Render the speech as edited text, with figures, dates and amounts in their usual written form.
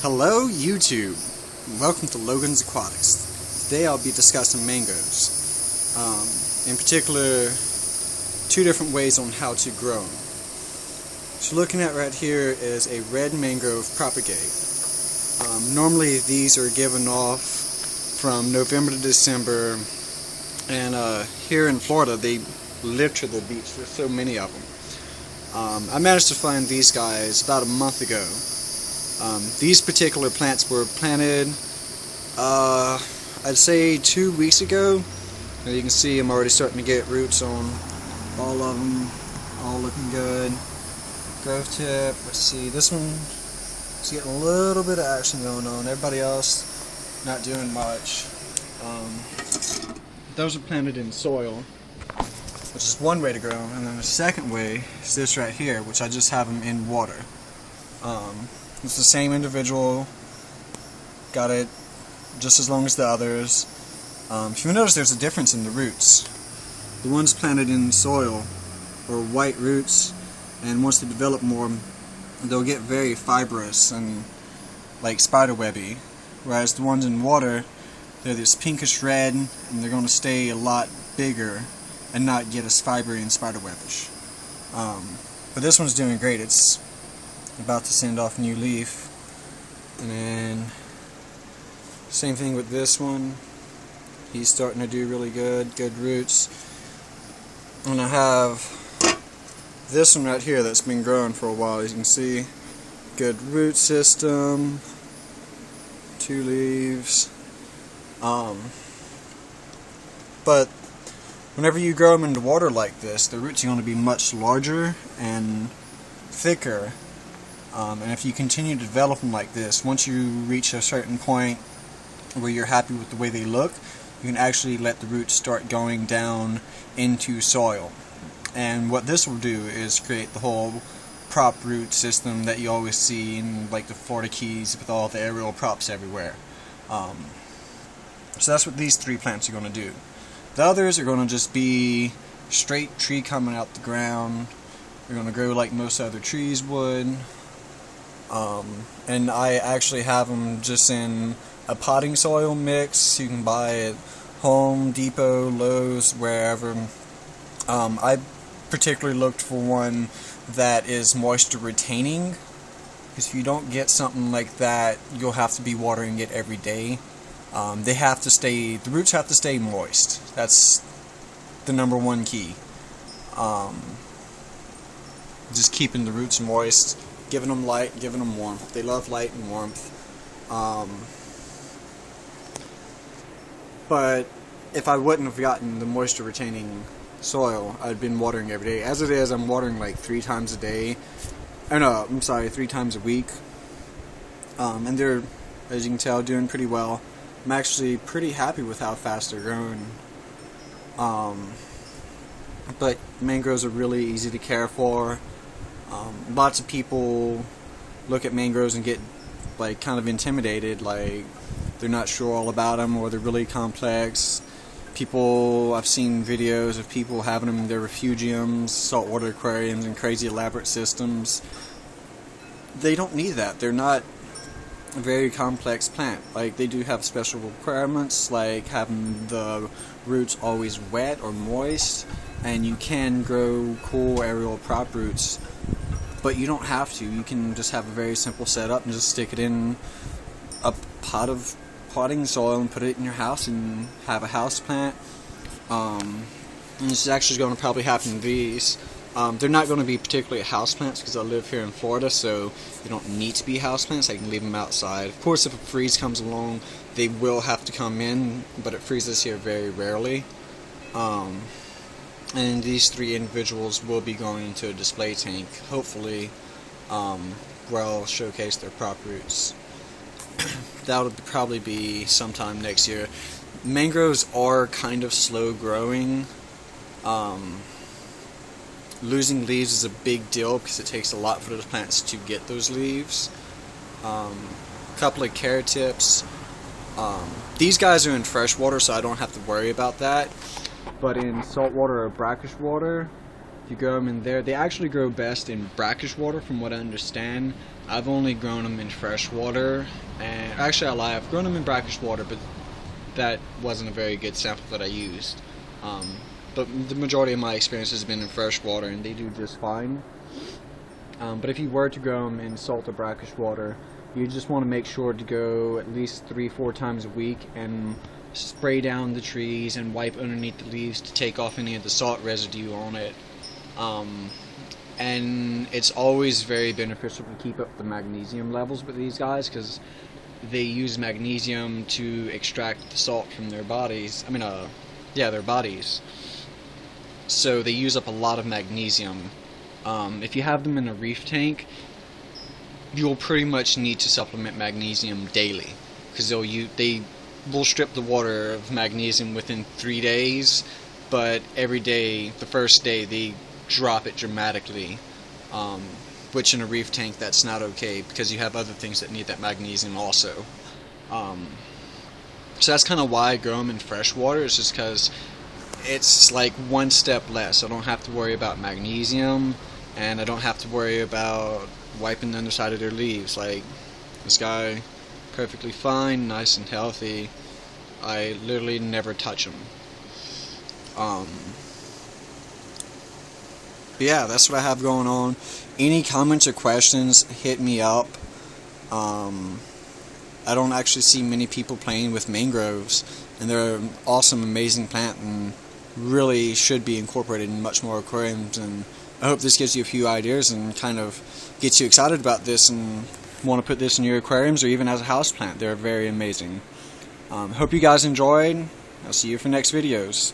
Hello YouTube! Welcome to Logan's Aquatics. Today I'll be discussing mangroves. In particular, two different ways on how to grow them. What you're looking at right here is a red mangrove propagate. Normally these are given off from November to December, and here in Florida they litter the beach. There's so many of them. I managed to find these guys about a month ago. These particular plants were planted, I'd say 2 weeks ago. As you can see, I'm already starting to get roots on all of them, all looking good. Growth tip, let's see, this one is getting a little bit of action going on. Everybody else not doing much. Those are planted in soil, which is one way to grow, and then the second way is this right here, which I just have them in water. It's the same individual, got it just as long as the others. If you notice, there's a difference in the roots. The ones planted in soil are white roots, and once they develop more, they'll get very fibrous and like spiderwebby, whereas the ones in water, they're this pinkish red, and they're going to stay a lot bigger and not get as fibery and spiderwebbish. But this one's doing great. It's about to send off new leaf, and then same thing with this one. He's starting to do really good roots. And I have this one right here that's been growing for a while. As you can see, good root system, 2 leaves. But whenever you grow them into water like this, the roots are going to be much larger and thicker. And if you continue to develop them like this, once you reach a certain point where you're happy with the way they look, you can actually let the roots start going down into soil. And what this will do is create the whole prop root system that you always see in like the Florida Keys with all the aerial props everywhere. So that's what these 3 plants are going to do. The others are going to just be straight tree coming out the ground. They're going to grow like most other trees would. And I actually have them just in a potting soil mix you can buy at Home Depot, Lowe's, wherever. I particularly looked for one that is moisture retaining, because if you don't get something like that, you'll have to be watering it every day. The roots have to stay moist. That's the #1 key. Just keeping the roots moist, giving them light, giving them warmth. They love light and warmth. But if I wouldn't have gotten the moisture retaining soil, I'd been watering every day. As it is, I'm watering like 3 times a day. Oh no, I'm sorry, 3 times a week. And they're, as you can tell, doing pretty well. I'm actually pretty happy with how fast they're growing. But mangroves are really easy to care for. Lots of people look at mangroves and get like kind of intimidated, like they're not sure all about them, or they're really complex. I've seen videos of people having them in their refugiums, saltwater aquariums, and crazy elaborate systems. They don't need that. They're not a very complex plant. Like, they do have special requirements, like having the roots always wet or moist, and you can grow cool aerial prop roots, but you don't have to. You can just have a very simple setup and just stick it in a pot of potting soil and put it in your house and have a house plant. And this is actually going to probably happen to these. They're not going to be particularly house plants because I live here in Florida, so they don't need to be house plants. I can leave them outside. Of course, if a freeze comes along, they will have to come in, but it freezes here very rarely. And these 3 individuals will be going into a display tank, hopefully, where I'll showcase their prop roots. That'll probably be sometime next year. Mangroves are kind of slow growing. Losing leaves is a big deal because it takes a lot for those plants to get those leaves. A couple of care tips. These guys are in fresh water, so I don't have to worry about that. But in saltwater or brackish water, you grow them in there, they actually grow best in brackish water from what I understand. I've only grown them in fresh water, and actually I lie, I've grown them in brackish water, but that wasn't a very good sample that I used. But the majority of my experience has been in fresh water, and they do just fine. But if you were to grow them in salt or brackish water, you just want to make sure to go at least 3-4 times a week and spray down the trees and wipe underneath the leaves to take off any of the salt residue on it. And it's always very beneficial to keep up the magnesium levels with these guys, because they use magnesium to extract the salt from their bodies. Their bodies. So they use up a lot of magnesium. If you have them in a reef tank, you'll pretty much need to supplement magnesium daily, because they will strip the water of magnesium within 3 days, but every day, the first day, they drop it dramatically, which in a reef tank, that's not okay, because you have other things that need that magnesium also. So that's kind of why I grow them in fresh water. It's just because it's like one step less. I don't have to worry about magnesium, and I don't have to worry about wiping the underside of their leaves. Like, this guy, perfectly fine, nice and healthy. I literally never touch them. But yeah, that's what I have going on. Any comments or questions, hit me up. I don't actually see many people playing with mangroves, and they're an awesome, amazing plant, and really should be incorporated in much more aquariums. And I hope this gives you a few ideas and kind of gets you excited about this and want to put this in your aquariums or even as a house plant. They're very amazing. Hope you guys enjoyed. I'll see you for next videos.